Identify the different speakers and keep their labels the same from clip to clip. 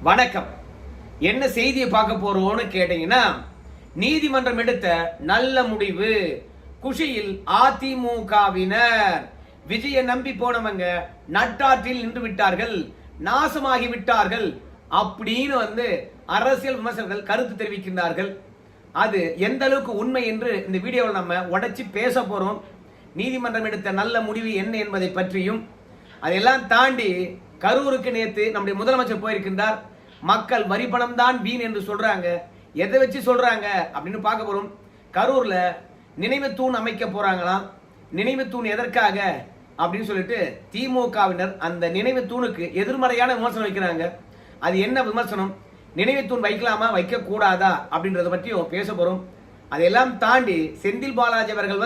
Speaker 1: வணக்கம். என்ன செய்தியை பார்க்க போறோம்னு கேட்டீங்கன்னா, நீதிமன்றம் எடுத்த நல்ல முடிவு. குஷியில் அதிமுகவினர். விஜய நம்பி போனவங்க நட்டாற்றில் நின்று விட்டார்கள், நாசமாகி விட்டார்கள் அப்படின்னு அரசியல் விமர்சகர்கள் கருத்து தெரிவிக்கின்றார்கள். அது எந்த அளவுக்கு உண்மை என்று இந்த வீடியோவில் நம்ம உடைச்சு பேச போறோம். நீதிமன்றம் எடுத்த நல்ல முடிவு என்ன என்பதை பற்றியும், அதெல்லாம் தாண்டி கரூருக்கு நேத்து நம்முடைய முதலமைச்சர் போயிருக்கின்றார். மக்கள் வரி பணம் தான் வீண் என்று சொல்றாங்க. எதை வச்சு சொல்றாங்க அப்படின்னு பார்க்க போறோம். கரூர்ல நினைவு தூண் அமைக்க போறாங்களாம். நினைவு தூண் எதற்காக அப்படின்னு சொல்லிட்டு திமுகவினர் அந்த நினைவு தூணுக்கு எதிர்மறையான விமர்சனம் வைக்கிறாங்க. அது என்ன விமர்சனம், நினைவு தூண் வைக்கலாமா வைக்க கூடாதா அப்படின்றத பற்றியும் பேச போறோம். அதெல்லாம் தாண்டி செந்தில் பாலாஜி அவர்கள்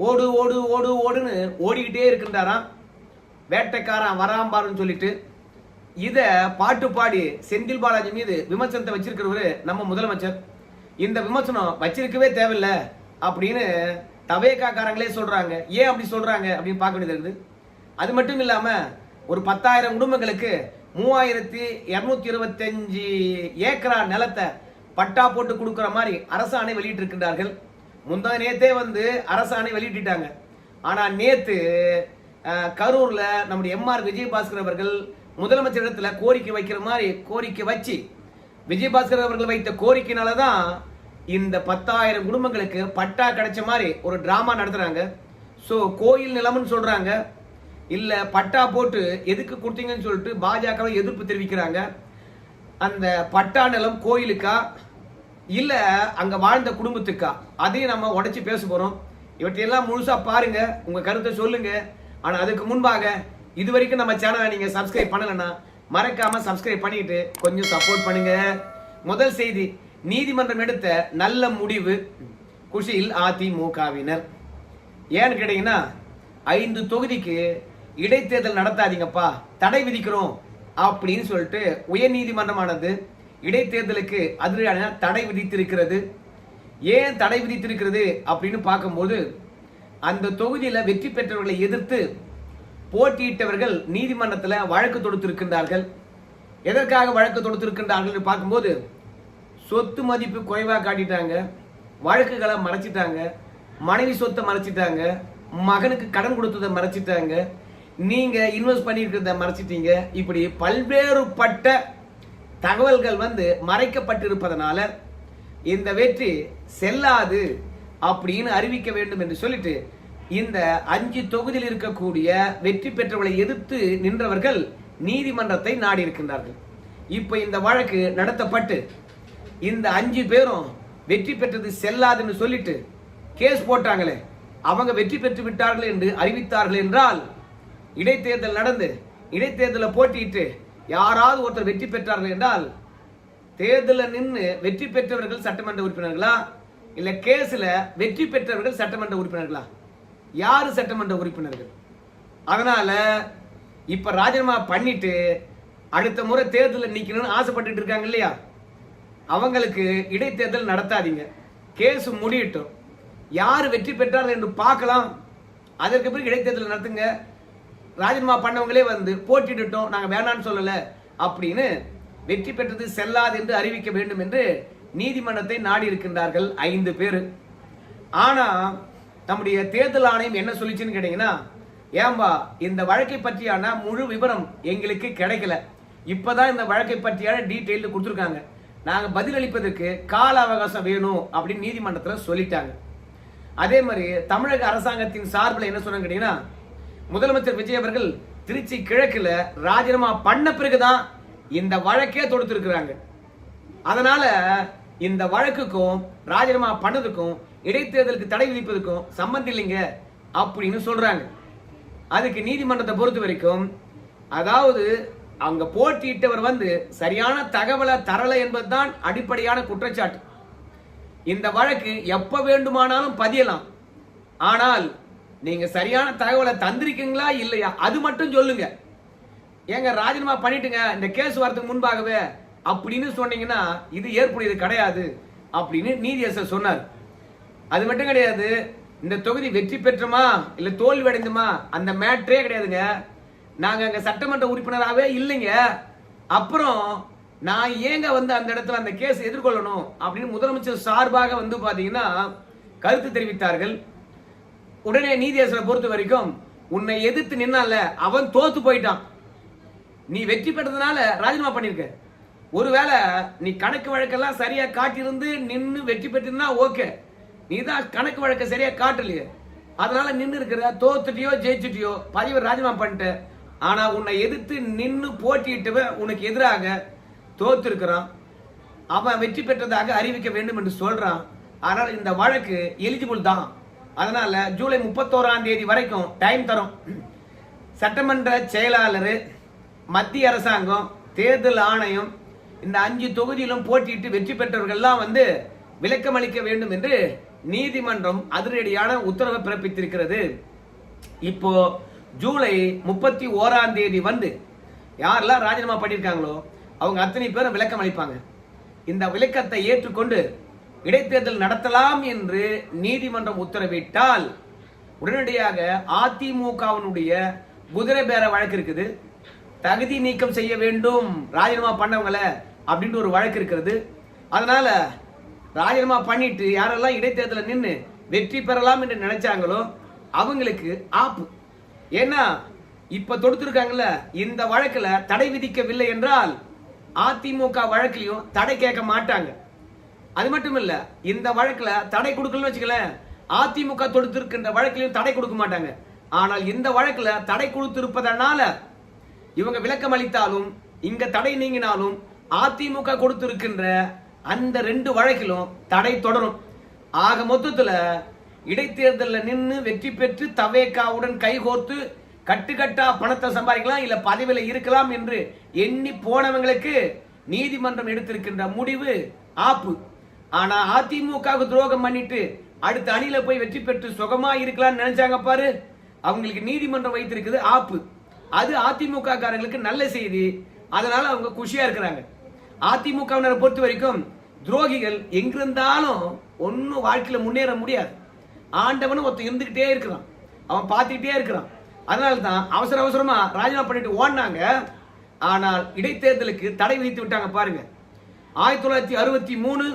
Speaker 1: ஓடு ஓடு ஓடு ஓடுன்னு ஓடிக்கிட்டே இருக்கின்றாராம். வேட்டைக்காரன் வராம்பாருன்னு சொல்லிட்டு இத பாட்டு பாடி செந்தில் பாலாஜி மீது விமர்சனத்தை வச்சிருக்கிறவரு நம்ம முதலமைச்சர். இந்த விமர்சனம் வச்சிருக்கவே தேவையில்லை அப்படின்னு தவேகாக்காரங்களே சொல்றாங்க. ஏன் அப்படி சொல்றாங்க அப்படின்னு பார்க்க வேண்டியது இருக்குது. அது மட்டும் இல்லாம ஒரு 10,000 குடும்பங்களுக்கு 3,225 ஏக்கரா நிலத்தை பட்டா போட்டு கொடுக்கிற மாதிரி அரசாணை வெளியிட்டு இருக்கின்றார்கள். முந்தா நேத்தே அரசாணை வெளியிட்டாங்க. ஆனா நேத்து கரூர்ல நம்முடைய எம்ஆர் விஜயபாஸ்கர் அவர்கள் முதலமைச்சரிடத்துல கோரிக்கை வைக்கிற மாதிரி கோரிக்கை வச்சு, விஜயபாஸ்கர் அவர்கள் வைத்த கோரிக்கையினாலதான் இந்த 10,000 குடும்பங்களுக்கு பட்டா கிடைச்ச மாதிரி ஒரு டிராமா நடத்துறாங்க. சோ கோயில் நிலம்னு சொல்றாங்க. இல்ல பட்டா போட்டு எதுக்கு கொடுத்தீங்கன்னு சொல்லிட்டு பாஜக எதிர்ப்பு தெரிவிக்கிறாங்க. அந்த பட்டா நிலம் கோயிலுக்கா இல்ல அங்க வாழ்ந்த குடும்பத்துக்கா, அதையும் நம்ம உடைச்சு பேச போறோம். இவற்றையெல்லாம் முழுசா பாருங்க, உங்க கருத்தை சொல்லுங்க. ஆனா அதுக்கு முன்பாக இது வரைக்கும் நம்ம சேனலை நீங்க சப்ஸ்கிரைப் பண்ணலன்னா மறக்காம சப்ஸ்கிரைப் பண்ணிட்டு கொஞ்சம் சப்போர்ட் பண்ணுங்க. முதல் செய்தி, நீதிமன்றம் எடுத்த நல்ல முடிவு. குஷியில் அதிமுகவினர். ஏன்னு கேட்டீங்கன்னா, 5 தொகுதிக்கு இடைத்தேர்தல் நடத்தாதீங்கப்பா, தடை விதிக்கிறோம் அப்படின்னு சொல்லிட்டு உயர் நீதிமன்றமானது இடைத்தேர்தலுக்கு அதிரடியான தடை விதித்திருக்கிறது. ஏன் தடை விதித்திருக்கிறது அப்படின்னு பார்க்கும்போது, அந்த தொகுதியில வெற்றி பெற்றவர்களை எதிர்த்து போட்டியிட்டவர்கள் நீதிமன்றத்தில் வழக்கு தொடுத்திருக்கின்றார்கள். எதற்காக வழக்கு தொடுத்திருக்கின்றார்கள் பார்க்கும்போது, சொத்து மதிப்பு குறைவாக காட்டிட்டாங்க, வழக்குகளை மறைச்சிட்டாங்க, மனைவி சொத்தை மறைச்சிட்டாங்க, மகனுக்கு கடன் கொடுத்ததை மறைச்சிட்டாங்க, நீங்க இன்வெஸ்ட் பண்ணியிருக்கிறத மறைச்சிட்டீங்க. இப்படி பல்வேறுபட்ட தகவல்கள் மறைக்கப்பட்டிருப்பதனால இந்த வெற்றி செல்லாது அப்படின்னு அறிவிக்க வேண்டும் என்று சொல்லிட்டு இந்த 5 தொகுதியில் இருக்கக்கூடிய வெற்றி பெற்றவர்களை எதிர்த்து நின்றவர்கள் நீதிமன்றத்தை நாடி இருக்கின்றார்கள். இப்ப இந்த வழக்கு நடத்தப்பட்டு இந்த 5 பேரும் வெற்றி பெற்றது செல்லாதுன்னு சொல்லிட்டு கேஸ் போட்டாங்களே, அவங்க வெற்றி பெற்று விட்டார்கள் என்று அறிவித்தார்கள் என்றால், இடைத்தேர்தல் நடந்து இடைத்தேர்தலில் போட்டியிட்டு யாராவது ஒருத்தர் வெற்றி பெற்றார்கள் என்றால், தேர்தலில் நின்று வெற்றி பெற்றவர்கள் சட்டமன்ற உறுப்பினர்களா இல்ல கேஸ்ல வெற்றி பெற்றவர்கள் சட்டமன்ற உறுப்பினர்களா? யாரு சட்டமன்ற உறுப்பினர்கள்? அதனால இப்ப ராஜினாமா பண்ணிட்டு அடுத்த முறை தேர்தலில் நிக்கணும்னு ஆசைப்பட்டு இருக்காங்க இல்லையா, அவங்களுக்கு இடைத்தேர்தல் நடத்தாதீங்க. கேஸ் முடியட்டும், யாரு வெற்றி பெற்றார்கள் என்று பார்க்கலாம். அதற்கு பிறகு இடைத்தேர்தல் நடத்துங்க. ராஜினாமா பண்ணவங்களே போட்டிட்டோம், நாங்க வேணான்னு சொல்லல அப்படின்னு வெற்றி பெற்றது செல்லாது என்று அறிவிக்க வேண்டும் என்று நீதிமன்றத்தை நாடி இருக்கின்றார்கள் 5 பேர். ஆனா நம்முடைய தேர்தல் ஆணையம் என்ன சொல்லிச்சுன்னு கேட்டீங்கன்னா, ஏம்பா இந்த வழக்கை பற்றியான முழு விவரம் எங்களுக்கு கிடைக்கல, இப்பதான் இந்த வழக்கை பற்றியான டீட்டெயில் கொடுத்துருக்காங்க, நாங்க பதிலளிப்பதற்கு கால அவகாசம் வேணும் அப்படின்னு நீதிமன்றத்தில் சொல்லிட்டாங்க. அதே மாதிரி தமிழக அரசாங்கத்தின் சார்பில் என்ன சொன்னாங்க கேட்டீங்கன்னா, முதலமைச்சர் விஜய் அவர்கள் திருச்சி கிழக்குல ராஜினாமா பண்ண பிறகுதான் இந்த வழக்கே தொடுத்திருக்கிறாங்க. அதனால இந்த வழக்குக்கும் ராஜினாமா பண்ணதுக்கும் இடைத்தேர்தலுக்கு தடை விதிப்பதற்கும் சம்பந்தம் இல்லைங்க அப்படின்னு சொல்றாங்க. அதுக்கு நீதிமன்றத்தை பொறுத்த வரைக்கும், அதாவது அங்க போட்டியிட்டவர் சரியான தகவலை தரல என்பதுதான் அடிப்படையான குற்றச்சாட்டு. இந்த வழக்கு எப்ப வேண்டுமானாலும் பதியலாம், ஆனால் நீங்க சரியான தகவலை தந்திருக்கீங்களா இல்லையா அது மட்டும் சொல்லுங்க. ஏங்க ராஜினாமா பண்ணிட்டுங்க இந்த கேஸ் வரதுக்கு முன்பாகவே அப்படின்னு சொன்னீங்கன்னா இது ஏற்புடையது கிடையாது அப்படின்னு நீதியரசர் சொன்னார். அது மட்டும் கிடையாது, இந்த தொகுதி வெற்றி பெற்றமா இல்ல தோல்வி அடைந்துமா அந்த மேட்ரே கிடையாதுங்க. நாங்க அங்க சட்டமன்ற உறுப்பினராகவே இல்லைங்க, அப்புறம் நான் ஏங்க வந்து அந்த இடத்துல அந்த கேஸ் எதிர்கொள்ளணும் அப்படின்னு முதலமைச்சர் சார்பாக வந்து பாத்தீங்கன்னா கருத்து தெரிவித்தார்கள். உடனே நீதியரசரை பொறுத்த வரைக்கும் உன்னை எதிர்த்து நின்னால அவன் தோத்து போயிட்டான், நீ வெற்றி பெற்றதுனால ராஜினாமா பண்ணிருக்க. ஒருவேளை நீ கணக்கு வழக்கெல்லாம் சரியா காட்டியிருந்து நின்று வெற்றி பெற்றிருந்தா ஓகே, நீ தான் கணக்கு வழக்க சரியா காட்டலையே, அதனால நின்று இருக்கிற. தோத்துட்டியோ ஜெயிச்சுட்டியோ பதவி ராஜினாமா பண்ணிட்ட. ஆனா உன்னை எதிர்த்து நின்று போட்டியிட்டு உனக்கு எதிராக தோத்து இருக்கிறான், அவன் வெற்றி பெற்றதாக அறிவிக்க வேண்டும் என்று சொல்றான். ஆனால் இந்த வழக்கு எலிஜிபிள் தான். அதனால ஜூலை 31ஆம் தேதி வரைக்கும் டைம் தரும். சட்டமன்ற செயலாளர், மத்திய அரசாங்கம், தேர்தல் ஆணையம் இந்த 5 தொகுதியிலும் போட்டியிட்டு வெற்றி பெற்றவர்கள்லாம் வந்து விளக்கம் அளிக்க வேண்டும் என்று நீதிமன்றம் அதிரடியான உத்தரவை பிறப்பித்திருக்கிறது. இப்போ ஜூலை 31ஆம் தேதி வந்து யாரெல்லாம் ராஜினாமா பண்ணியிருக்காங்களோ அவங்க அத்தனை பேரும் விளக்கம் அளிப்பாங்க. இந்த விளக்கத்தை ஏற்றுக்கொண்டு இடைத்தேர்தல் நடத்தலாம் என்று நீதிமன்றம் உத்தரவிட்டால் உடனடியாக அதிமுகவினுடைய குதிரை பேர வழக்கு இருக்குது, தகுதி நீக்கம் செய்ய வேண்டும் ராஜினாமா பண்ணவங்கள அப்படின்ற ஒரு வழக்கு இருக்கிறது. அதனால ராஜினாமா பண்ணிட்டு யாரெல்லாம் இடைத்தேர்தல நின்று வெற்றி பெறலாம் என்று நினைச்சாங்களோ அவங்களுக்கு ஆப்பு. ஏன்னா இப்ப தொடுத்திருக்காங்கல்ல இந்த வழக்குல தடை விதிக்கவில்லை என்றால் அதிமுக வழக்கிலையும் தடை கேட்க மாட்டாங்க. அது மட்டும் இல்ல, இந்த வழக்குல தடை கொடுக்கலன்னு வச்சுக்கல, அதிமுக தொடுத்திருக்கின்ற வழக்கிலையும் தடை கொடுக்க மாட்டாங்க. ஆனால் இந்த வழக்குல தடை கொடுத்திருப்பதனால இவங்க விளக்கம் அளித்தாலும் இங்க தடை நீங்கினாலும் அதிமுக கொடுத்திருக்கின்ற அந்த 2 வழக்கிலும் தடை தொடரும். ஆக மொத்தத்துல இடைத்தேர்தலில் நின்று வெற்றி பெற்று தவேகாவுடன் கைகோர்த்து கட்டுக்கட்டா பணத்தை சம்பாதிக்கலாம், இல்ல பதவியில இருக்கலாம் என்று எண்ணி போனவங்களுக்கு நீதிமன்றம் எடுத்திருக்கின்ற முடிவு ஆப்பு. ஆனா அதிமுக துரோகம் பண்ணிட்டு அடுத்த அணியில போய் வெற்றி பெற்று சுகமா இருக்கலாம்னு நினைச்சாங்க பாரு, அவங்களுக்கு நீதிமன்றம் வைத்திருக்குது ஆப்பு. அது அதிமுக காரங்களுக்கு நல்ல செய்தி. அதனால அவங்க குஷியா இருக்கிறாங்க. அதிமுகவினரை பொறுத்த வரைக்கும் துரோகிகள் எங்கிருந்தாலும் ஒன்னும் வாழ்க்கையில முன்னேற முடியாது. ஆண்டவனும் ஒருத்தன் இருந்துகிட்டே இருக்கிறான், அவன் பார்த்துக்கிட்டே இருக்கிறான். அதனால தான் அவசர அவசரமா ராஜினாமா பண்ணிட்டு ஓடினாங்க. ஆனால் இடைத்தேர்தலுக்கு தடை விதித்து விட்டாங்க பாருங்க. 1963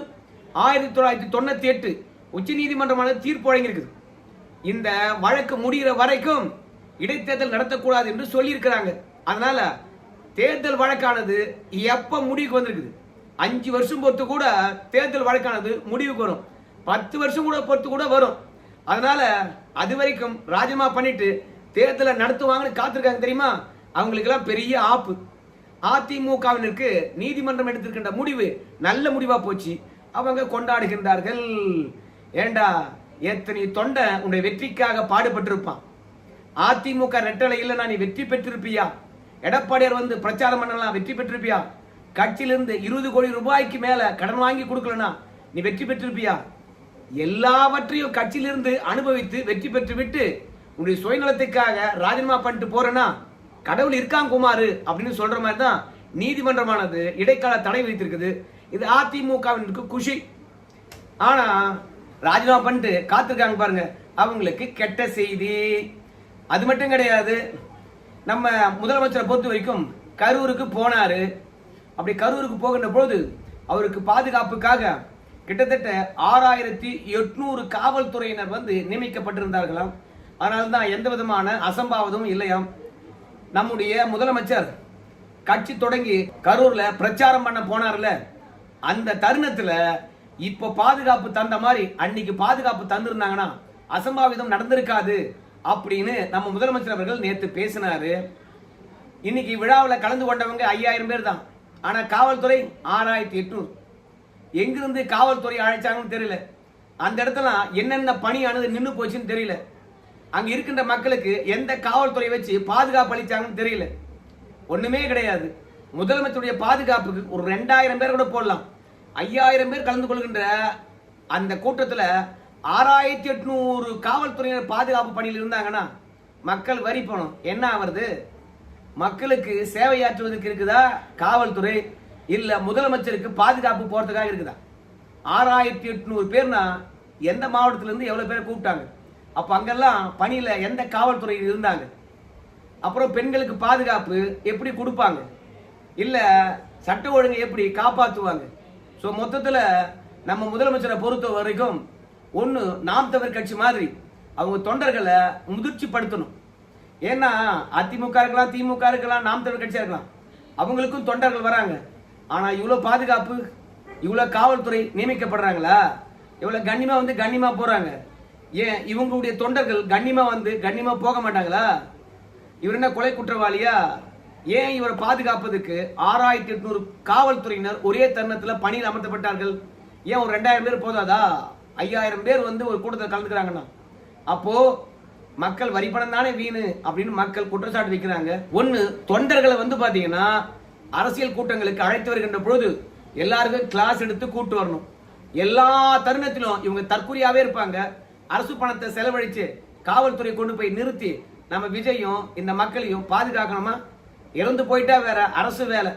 Speaker 1: 1998 உச்ச நீதிமன்றமானது தீர்ப்பு வழங்கியிருக்குது. இந்த வழக்கு முடிகிற வரைக்கும் இடைத்தேர்தல் நடத்தக்கூடாது என்று சொல்லி இருக்கிறாங்க. அதனால தேர்தல் வழக்கானது எப்ப முடிவுக்கு வந்திருக்குது, 5 வருஷம் பொறுத்து கூட தேர்தல் வழக்கானது முடிவுக்கு வரும், 10 வருஷம் கூட பொறுத்து கூட வரும். அதனால அது வரைக்கும் ராஜினாமா பண்ணிட்டு தேர்தலை நடத்துவாங்கன்னு காத்திருக்காங்க தெரியுமா, அவங்களுக்கு எல்லாம் பெரிய ஆப்பு. அதிமுகவினருக்கு நீதிமன்றம் எடுத்திருக்கின்ற முடிவு நல்ல முடிவா போச்சு, அவங்க கொண்டாடுகின்றார்கள். ஏண்டா எத்தனை தொண்டை உன்னுடைய வெற்றிக்காக பாடுபட்டிருப்பான். அதிமுக ரெட்டலை இல்லைன்னா நீ வெற்றி பெற்றிருப்பியா? எடப்பாடியார் வந்து பிரச்சாரம் பண்ணலாம் வெற்றி பெற்றிருப்பியா? கட்சியிலிருந்து 20 கோடி ரூபாய்க்கு மேல கடன் வாங்கி கொடுக்கலனா நீ வெற்றி பெற்றிருப்பியா? எல்லாவற்றையும் கட்சியிலிருந்து அனுபவித்து வெற்றி பெற்று விட்டு உன்னுடைய சுயநலத்துக்காக ராஜினாமா பண்ணிட்டு போறேன்னா கடவுள் இருக்காங்க குமாரு அப்படின்னு சொல்ற மாதிரி தான் நீதிமன்றமானது இடைக்கால தடை வைத்திருக்குது. இது அதிமுகவினருக்கு குஷி. ஆனா ராஜினாமா பண்ணிட்டு காத்திருக்காங்க பாருங்க, அவங்களுக்கு கெட்ட செய்தி. அது மட்டும் கிடையாது, நம்ம முதலமைச்சரை பொறுத்த வரைக்கும் கரூருக்கு போனாரு. அப்படி கரூருக்கு போகின்ற பொழுது அவருக்கு பாதுகாப்புக்காக கிட்டத்தட்ட 6800 காவல்துறையினர் வந்து நியமிக்கப்பட்டிருந்தார்களாம். அதனால்தான் எந்த விதமான அசம்பாவதும் இல்லையாம். நம்முடைய முதலமைச்சர் கட்சி தொடங்கி கரூர்ல பிரச்சாரம் பண்ண போனார்ல, அந்த தருணத்துல இப்ப பாதுகாப்பு தந்த மாதிரி அன்னைக்கு பாதுகாப்பு தந்திருந்தாங்கன்னா அசம்பாவிதம் நடந்திருக்காது அப்படின்னு நம்ம முதலமைச்சர் அவர்கள் நேற்று பேசினாரு. இன்னைக்கு விழாவில் கலந்து கொண்டவங்க 5000 பேர் தான். ஆனா காவல்துறை 6800. எங்கிருந்து காவல்துறை அழைச்சாங்கன்னு தெரியல. அந்த இடத்துல என்னென்ன பணியானது நின்று போச்சுன்னு தெரியல. அங்க இருக்கின்ற மக்களுக்கு எந்த காவல்துறை வச்சு பாதுகாப்பு அளிச்சாங்கன்னு தெரியல. ஒண்ணுமே கிடையாது. முதலமைச்சருடைய பாதுகாப்புக்கு ஒரு 2000 பேர் கூட போடலாம். 5000 பேர் கலந்து கொள்கின்ற அந்த கூட்டத்தில் 6800 காவல்துறையினர் பாதுகாப்பு பணியில் இருந்தாங்கன்னா மக்கள் வரி பணம் என்ன ஆவறது? மக்களுக்கு சேவையாற்றுவதற்கு இருக்குதா காவல்துறை, இல்ல முதலமைச்சருக்கு பாதுகாப்பு போறதுக்காக இருக்குதா? 6800 பேர்னா எந்த மாவட்டத்திலிருந்து எவ்வளவு பேரை கூப்பிட்டாங்க? அப்ப அங்கெல்லாம் பணியில எந்த காவல்துறை இருந்தாங்க? அப்புறம் பெண்களுக்கு பாதுகாப்பு எப்படி கொடுப்பாங்க? இல்ல சட்ட ஒழுங்கை எப்படி காப்பாற்றுவாங்க? ஸோ மொத்தத்துல நம்ம முதலமைச்சரை பொறுத்த வரைக்கும் ஒன்று நாம் தமிழர் கட்சி மாதிரி அவங்க தொண்டர்களை முதிர்ச்சிப்படுத்தணும். ஏன்னா அதிமுக இருக்கலாம், திமுக இருக்கலாம், நாம் தமிழர் கட்சியா இருக்கலாம், அவங்களுக்கும் தொண்டர்கள் வராங்க. ஆனா இவ்வளவு பாதுகாப்பு, இவ்வளவு காவல்துறை நியமிக்கப்படுறாங்களா? இவ்வளவு கண்ணியமா வந்து கண்ணியமா போறாங்க. ஏன் இவங்களுடைய தொண்டர்கள் கண்ணியமா வந்து கண்ணியமா போக மாட்டாங்களா? இவர் என்ன கொலை குற்றவாளியா? ஏன் இவரை பாதுகாப்பதற்கு 6800 காவல்துறையினர் ஒரே தருணத்தில் பணியில் அமர்த்தப்பட்டார்கள்? ஏன் ஒரு 2000 பேர் போதாதா? 5000 பேர் வந்து ஒரு கூட்டத்தில் கலந்துக்கிறாங்கன்னா அப்போ மக்கள் வரிப்பணம் தானே வீணு அப்படின்னு மக்கள் குற்றச்சாட்டு வைக்கிறாங்க. ஒன்னு, தொண்டர்களை வந்து பாத்தீங்கன்னா அரசியல் கூட்டங்களுக்கு அழைத்து வருகின்ற பொழுது எல்லாருக்கும் கிளாஸ் எடுத்து கூட்டு வரணும். எல்லா தருணத்திலும் இவங்க தற்கொலையாவே இருப்பாங்க. அரசு பணத்தை செலவழிச்சு காவல்துறை கொண்டு போய் நிறுத்தி நம்ம விஜயும் இந்த மக்களையும் பாதுகாக்கணுமா? இறந்து போயிட்டா வேற அரசு வேலை.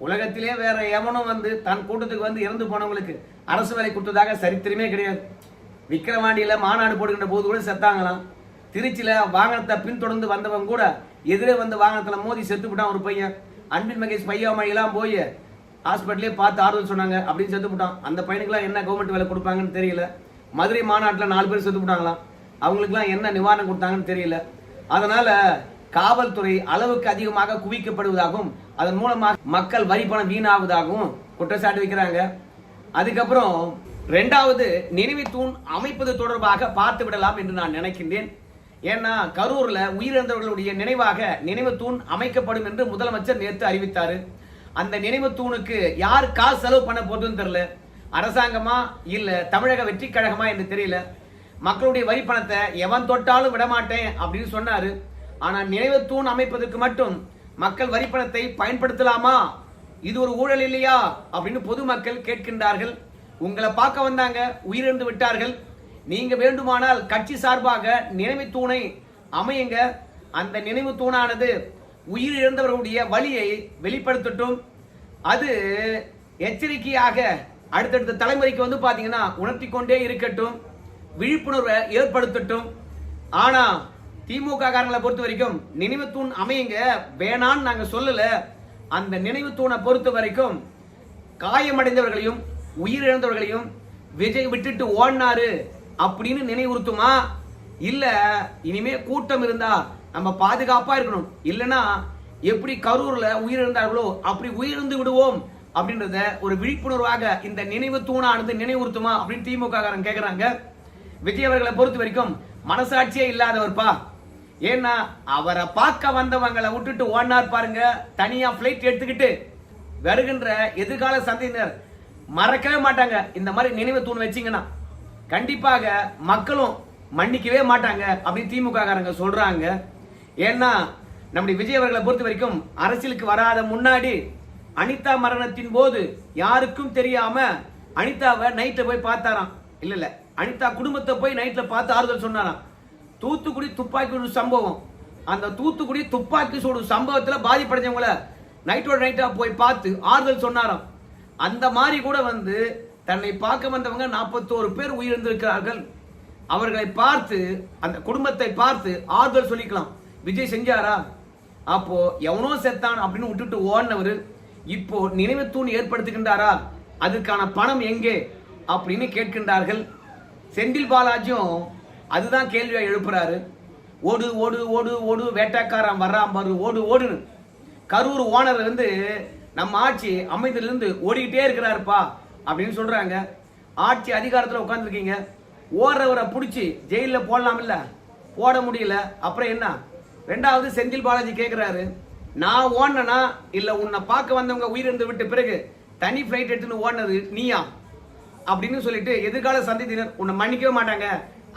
Speaker 1: உலகத்திலே வேற எவனும் வந்து தன் கூட்டத்துக்கு வந்து இறந்து போனவங்களுக்கு அரசு வேலை கொடுத்ததாக சரித்திரமே கிடையாது. விக்கிரவாண்டியில மாநாடு போடுகின்ற போது கூட செத்தாங்களாம். திருச்சியில வாகனத்தை பின்தொடர்ந்து வந்தவங்க கூட எதிரே வந்து வாகனத்துல மோதி செத்து விட்டான் ஒரு பையன். அன்பில் மகேஷ் பையாமணியெல்லாம் போய் ஹாஸ்பிட்டலே பார்த்து ஆறுதல் சொன்னாங்க, அப்படின்னு செத்து விட்டான். அந்த பையனுக்குலாம் என்ன கவர்மெண்ட் வேலை கொடுப்பாங்கன்னு தெரியல. மதுரை மாநாட்டில் 4 பேர் செத்து விட்டாங்களாம், அவங்களுக்குலாம் என்ன நிவாரணம் கொடுத்தாங்கன்னு தெரியல. அதனால காவல்துறை அளவுக்கு அதிகமாக குவிக்கப்படுவதாகவும் அதன் மூலமாக மக்கள் வரி பணம் வீணாவதாகவும் குற்றச்சாட்டு வைக்கிறாங்க. அதுக்கப்புறம் 2வது, நினைவு தூண் அமைப்பது தொடர்பாக பார்த்து விடலாம் என்று நான் நினைக்கின்றேன். ஏன்னா கரூர்ல உயிரிழந்தவர்களுடைய நினைவாக நினைவு தூண் அமைக்கப்படும் என்று முதலமைச்சர் நேற்று அறிவித்தாரு. அந்த நினைவு தூணுக்கு யார் காசு செலவு பண்ண போதுன்னு தெரியல. அரசாங்கமா இல்ல தமிழக வெற்றி கழகமா என்று தெரியல. மக்களுடைய வரி பணத்தை எவன் தொட்டாலும் விடமாட்டேன் அப்படின்னு சொன்னாரு. ஆனா நினைவு தூண் அமைப்பதற்கு மட்டும் மக்கள் வரி பணத்தை பயன்படுத்தலாமா? இது ஒரு ஊழல் இல்லையா அப்படின்னு பொதுமக்கள் கேட்கின்றார்கள். உங்களை பார்க்க வந்தாங்க, உயிரிழந்து விட்டார்கள். நீங்க வேண்டுமானால் கட்சி சார்பாக நினைவு தூணை அமையுங்க. அந்த நினைவு தூணானது உயிரிழந்தவர்களுடைய வலியை வெளிப்படுத்தட்டும். அது எச்சரிக்கையாக அடுத்தடுத்த தலைமுறைக்கு வந்து பாத்தீங்கன்னா உணர்த்தி கொண்டே இருக்கட்டும், விழிப்புணர்வை ஏற்படுத்தட்டும். ஆனா திமுக காரங்களை பொறுத்த வரைக்கும் நினைவு தூண் அமையுங்க வேணான்னு நாங்க சொல்லல. அந்த நினைவு தூணை பொறுத்த வரைக்கும் காயமடைந்தவர்களையும் உயிரிழந்தவர்களையும் விஜய் விட்டுட்டு ஓடினாரு அப்படின்னு நினைவுறுத்துமா? இல்ல இனிமே கூட்டம் இருந்தா நம்ம பாதுகாப்பா இருக்கணும், இல்லனா எப்படி கரூர்ல உயிரிழந்தார்களோ அப்படி உயிரிழந்து விடுவோம் அப்படின்றத ஒரு விழிப்புணர்வாக இந்த நினைவு தூணானது நினைவுறுத்துமா அப்படின்னு திமுக காரங்க கேக்குறாங்க. விஜய் அவர்களை பொறுத்த வரைக்கும் மனசாட்சியே இல்லாதவர்ப்பா. ஏன்னா அவரை பார்க்க வந்தவங்களை விட்டுட்டு ஓடினார் பாருங்க, தனியா பிளைட் எடுத்துக்கிட்டு. வருகின்ற எதிர்கால சந்ததியினர் மறக்கவே மாட்டாங்க. இந்த மாதிரி நினைவு தூண் வச்சீங்கன்னா கண்டிப்பாக மக்களும் மன்னிக்கவே மாட்டாங்க அப்படின்னு திமுக காரங்க சொல்றாங்க. ஏன்னா நம்முடைய விஜய் அவர்களை பொறுத்த வரைக்கும் அரசியலுக்கு வராத முன்னாடி அனிதா மரணத்தின் போது யாருக்கும் தெரியாம அனிதாவை நைட்ல போய் பார்த்தாராம். இல்ல அனிதா குடும்பத்தை போய் நைட்ல பார்த்து ஆறுதல் சொன்னாராம். தூத்துக்குடி துப்பாக்கி சூடு சம்பவம், அந்த தூத்துக்குடி துப்பாக்கி சூடு சம்பவத்துல பாதிப்படைஞ்சவங்கள நைட்டோட நைட்டா போய் பார்த்து ஆறுதல் சொன்னாராம். அந்த மாதிரி கூட வந்து தன்னை பார்க்க வந்தவங்க 41 பேர் உயிரிழந்திருக்கிறார்கள். அவர்களை பார்த்து அந்த குடும்பத்தை பார்த்து ஆறுதல் சொல்லிக்கலாம். விஜய் செஞ்சாரா? அப்போ எவனோ செத்தான் அப்படின்னு விட்டுட்டு ஓடினவர் இப்போ நினைவு தூண் ஏற்படுத்துகின்றாரா? அதுக்கான பணம் எங்கே அப்படின்னு கேட்கின்றார்கள். செந்தில் பாலாஜியும் அதுதான் கேள்வியா எழுப்புறாரு. ஓடு ஓடு ஓடு ஓடு வேட்டைக்காரன் வர்றான் பாரு, ஓடு ஓடுன்னு. கரூர் ஓனர் வந்து நம்ம ஆட்சி அமைதியிலிருந்து ஓடிக்கிட்டே இருக்கிறாருப்பா அப்படின்னு சொல்றாங்க. ஆட்சி அதிகாரத்தில் உட்கார்ந்துருக்கீங்க, ஓடுறவரை பிடிச்சி ஜெயிலில் போடலாம் இல்ல, போட முடியல, அப்புறம் என்ன? 2வது செந்தில் பாலாஜி கேட்கிறாரு, நான் ஓடனா இல்ல உன்னை பார்க்க வந்தவங்க உயிரிழந்து விட்டு பிறகு தனி பிளைட் எடுத்துன்னு ஓடினது நீயா அப்படின்னு சொல்லிட்டு எதிர்கால சந்ததியினர் உன்னை மன்னிக்கவே மாட்டாங்க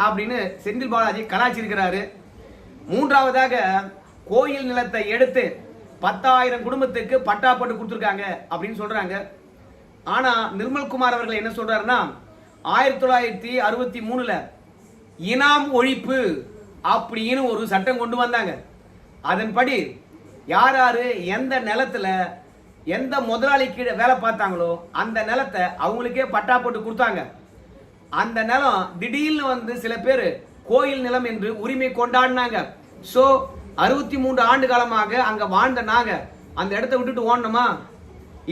Speaker 1: அப்படின்னு செந்தில் பாலாஜி கலாச்சிருக்கிறாரு. 3வதாக கோயில் நிலத்தை எடுத்து 10,000 குடும்பத்துக்கு பட்டா போட்டு கொடுத்துருக்காங்க அப்படின்னு சொல்றாங்க. ஆனா நிர்மல்குமார் அவர்கள் என்ன சொல்றாருன்னா 1963ல இனாம் ஒழிப்பு அப்படின்னு ஒரு சட்டம் கொண்டு வந்தாங்க. அதன்படி யார் யாரு எந்த நிலத்துல எந்த முதலாளிக்கு வேலை பார்த்தாங்களோ அந்த நிலத்தை அவங்களுக்கே பட்டா போட்டு கொடுத்தாங்க. அந்த நிலம் திடீர்னு வந்து சில பேர் கோயில் நிலம் என்று உரிமை கொண்டாடினாங்க. சோ 63 ஆண்டு காலமாக அங்க வாழ்ந்த நாங்க அந்த இடத்த விட்டுட்டு ஓடணுமா?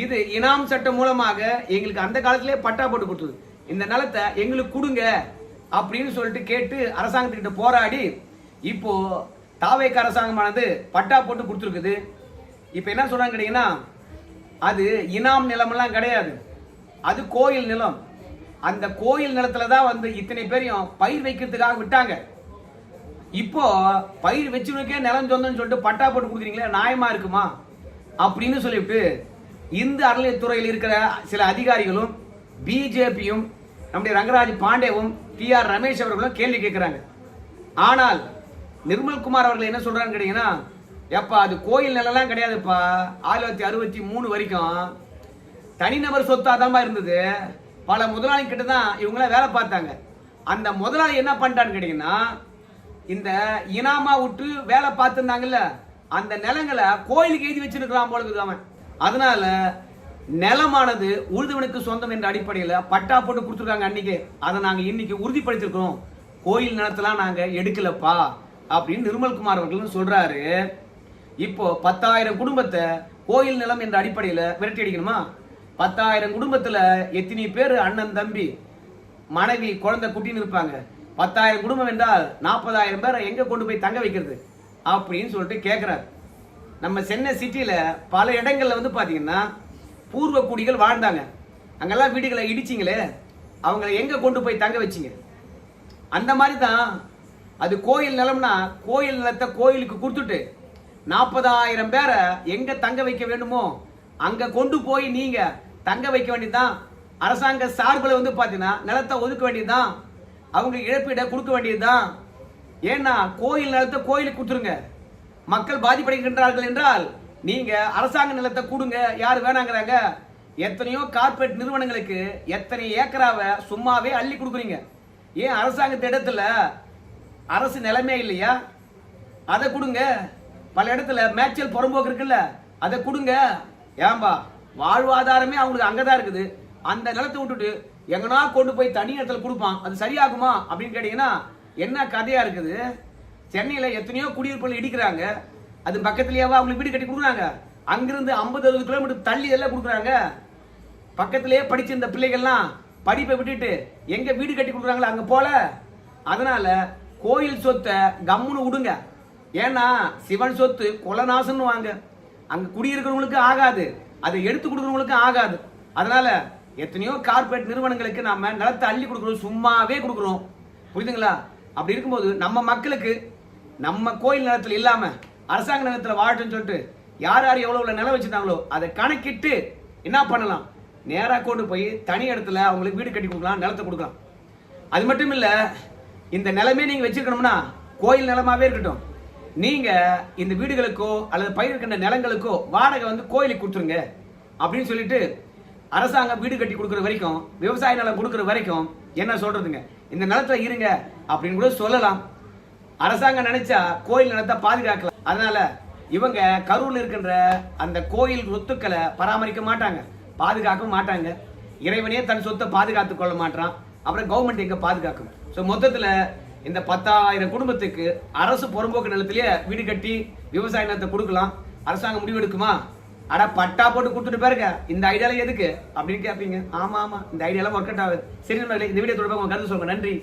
Speaker 1: இது இனாம் சட்டம் மூலமாக எங்களுக்கு அந்த காலத்திலே பட்டா போட்டு கொடுத்தது. இந்த நிலத்தை எங்களுக்கு கொடுங்க அப்படின்னு சொல்லிட்டு கேட்டு அரசாங்கத்துக்கிட்ட போராடி இப்போ தாவேக அரசாங்கமானது பட்டா போட்டு கொடுத்துருக்குது. இப்போ என்ன சொல்றாங்க கேட்டீங்கன்னா, அது இனாம் நிலமெல்லாம் கிடையாது, அது கோயில் நிலம். அந்த கோயில் நிலத்துல தான் வந்து இத்தனை பேரையும் பயிர் வைக்கிறதுக்காக விட்டாங்க. இப்போ பயிர் வச்சுருக்கே நிலம் சொந்தம்னு சொல்லிட்டு பட்டா போட்டு கொடுக்குறீங்களே, நியாயமா இருக்குமா அப்படின்னு சொல்லிவிட்டு இந்து அறநிலையத்துறையில் இருக்கிற சில அதிகாரிகளும் பிஜேபியும் நம்முடைய ரங்கராஜ் பாண்டேவும் டிஆர் ரமேஷ் அவர்களும் கேள்வி கேட்கிறாங்க. ஆனால் நிர்மல்குமார் அவர்கள் என்ன சொல்றாங்க கேட்டீங்கன்னா, எப்பா அது கோயில் நிலம் கிடையாதுப்பா, 1963 வரைக்கும் தனிநபர் சொத்தாதான் இருந்தது. பல முதலாளி கிட்ட தான் இவங்கள வேலை பார்த்தாங்க. அந்த முதலாளி என்ன பண்ணிட்டான்னு கேட்டீங்கன்னா, இந்த இனாமா விட்டு வேலை பார்த்துருந்தாங்கல்ல, அந்த நிலங்களை கோயிலுக்கு எழுதி வச்சிருக்கிறான் போல இருக்குது அவன். அதனால நிலமானது உழுதுவனுக்கு சொந்தம் என்ற அடிப்படையில் பட்டா போட்டு கொடுத்துருக்காங்க அன்னைக்கு. அதை நாங்க இன்னைக்கு உறுதிப்படுத்திருக்கிறோம். கோயில் நிலத்தெல்லாம் நாங்க எடுக்கலப்பா அப்படின்னு நிர்மல்குமார் அவர்கள் சொல்றாரு. இப்போ 10,000 குடும்பத்தை கோயில் நிலம் என்ற அடிப்படையில் விரட்டி அடிக்கணுமா? 10,000 குடும்பத்துல எத்தனை பேர் அண்ணன் தம்பி மனைவி குழந்தை குட்டின்னு இருப்பாங்க? 10,000 குடும்பம் என்றால் 40,000 பேரை எங்க கொண்டு போய் தங்க வைக்கிறது அப்படின்னு சொல்லிட்டு கேட்கிறார். நம்ம சென்னை சிட்டியில பல இடங்கள்ல வந்து பாத்தீங்கன்னா பூர்வ குடிகள் வாழ்ந்தாங்க. அங்கெல்லாம் வீடுகளை இடிச்சிங்களே, அவங்களை எங்க கொண்டு போய் தங்க வச்சிங்க? அந்த மாதிரி தான் அது கோயில் நிலம்னா கோயில் நிலத்தை கோயிலுக்கு கொடுத்துட்டு 40,000 பேரை எங்க தங்க வைக்க வேண்டுமோ அங்க கொண்டு போய் நீங்க தங்க வைக்க வேண்டியதுதான். அரசாங்க சார்பில் வந்து பாத்தீங்கன்னா நிலத்தை ஒதுக்க வேண்டியதுதான், அவங்க இழப்பீட கொடுக்க வேண்டியதுதான். ஏன்னா கோயில் நிலத்தை கோயிலுக்கு கொடுத்துருங்க. மக்கள் பாதிப்படைகின்றார்கள் என்றால் நீங்க அரசாங்க நிலத்தை கொடுங்க. யாரு வேணாங்கிறாங்க? எத்தனையோ கார்பரேட் நிறுவனங்களுக்கு எத்தனை ஏக்கராவை சும்மாவே அள்ளி கொடுக்குறீங்க. ஏன் அரசாங்கத்து இடத்துல அரசு நிலைமை இல்லையா? அதை கொடுங்க. பல இடத்துல மேய்ச்சல் புறம்போக்கு இருக்குல்ல, அதை கொடுங்க. ஏன்பா வாழ்வாதாரமே அவங்களுக்கு அங்கதான் இருக்குது. அந்த நிலத்தை விட்டுட்டு எங்கன்னா கொண்டு போய் தனி இடத்துல கொடுப்பான், அது சரியாகுமா அப்படின்னு கேட்டீங்கன்னா என்ன கதையா இருக்குது? சென்னையில எத்தனையோ குடியிருப்புகள் இடிக்கிறாங்க, அது பக்கத்திலேயாவா அவங்களுக்கு வீடு கட்டி கொடுக்குறாங்க? அங்கிருந்து 50-60 கிலோமீட்டர் தள்ளி எல்லாம் கொடுக்குறாங்க. பக்கத்திலேயே படிச்ச இந்த பிள்ளைகள்லாம் படிப்பை விட்டுட்டு எங்க வீடு கட்டி கொடுக்குறாங்களா அங்க போல. அதனால கோயில் சொத்தை கம்முன்னு விடுங்க. ஏன்னா சிவன் சொத்து கொலநாசன்னு வாங்க, அங்க குடியிருக்கிறவங்களுக்கு ஆகாது, அதை எடுத்து கொடுக்குறவங்களுக்கு ஆகாது. அதனால எத்தனையோ கார்பரேட் நிறுவனங்களுக்கு நாம நிலத்தை அள்ளி கொடுக்குறோம், சும்மாவே கொடுக்குறோம். புரியுதுங்களா? அப்படி இருக்கும்போது நம்ம மக்களுக்கு நம்ம கோயில் நிலத்துல இல்லாம அரசாங்க நிலத்துல வாழட்டும்னு சொல்லிட்டு யார் யார் எவ்வளவு நிலம் வச்சிருந்தாங்களோ அதை கணக்கிட்டு என்ன பண்ணலாம், நேரா கொண்டு போய் தனி இடத்துல அவங்களுக்கு வீடு கட்டி கொடுக்கலாம், நிலத்தை கொடுக்கலாம். அது மட்டும் இல்ல, இந்த நிலமே நீங்க வச்சிருக்கணும்னா கோயில் நிலமாவே இருக்கட்டும், நீங்க இந்த வீடுகளுக்கோ அல்லது பயிர்கின்ற நிலங்களுக்கோ வாடகை வந்து கோயிலுக்கு கொடுத்துருங்க அப்படின்னு சொல்லிட்டு அரசாங்கம் வீடு கட்டி கொடுக்குற வரைக்கும், விவசாய நிலம் கொடுக்குற வரைக்கும் என்ன சொல்றதுங்க, இந்த நிலத்துல இருங்க அப்படின்னு கூட சொல்லலாம். அரசாங்கம் நினைச்சா கோயில் நிலத்தை பாதுகாக்கலாம். அதனால இவங்க கரூர்ல இருக்கின்ற அந்த கோயில் சொத்துக்களை பராமரிக்க மாட்டாங்க, பாதுகாக்க மாட்டாங்க. இறைவனே தன் சொத்தை பாதுகாத்துக் கொள்ள மாட்டான், அப்புறம் கவர்மெண்ட் எங்க பாதுகாக்கும்? ஸோ மொத்தத்துல இந்த 10,000 குடும்பத்துக்கு அரசு புறம்போக்கு நிலத்திலேயே வீடு கட்டி விவசாய நிலத்தை கொடுக்கலாம். அரசாங்கம் முடிவு எடுக்குமா? அட பட்டா போட்டு கொடுத்துட்டு பாருங்க, இந்த ஐடியால எதுக்கு அப்படின்னு கேட்பீங்க. ஆமா ஆமா, இந்த ஐடியாலாம் ஒர்க் அவுட் ஆகுது. சரி நண்பர்களே, இந்த வீடியோ தொடர்பாக உங்க கருத்து சொல்லுங்க. நன்றி.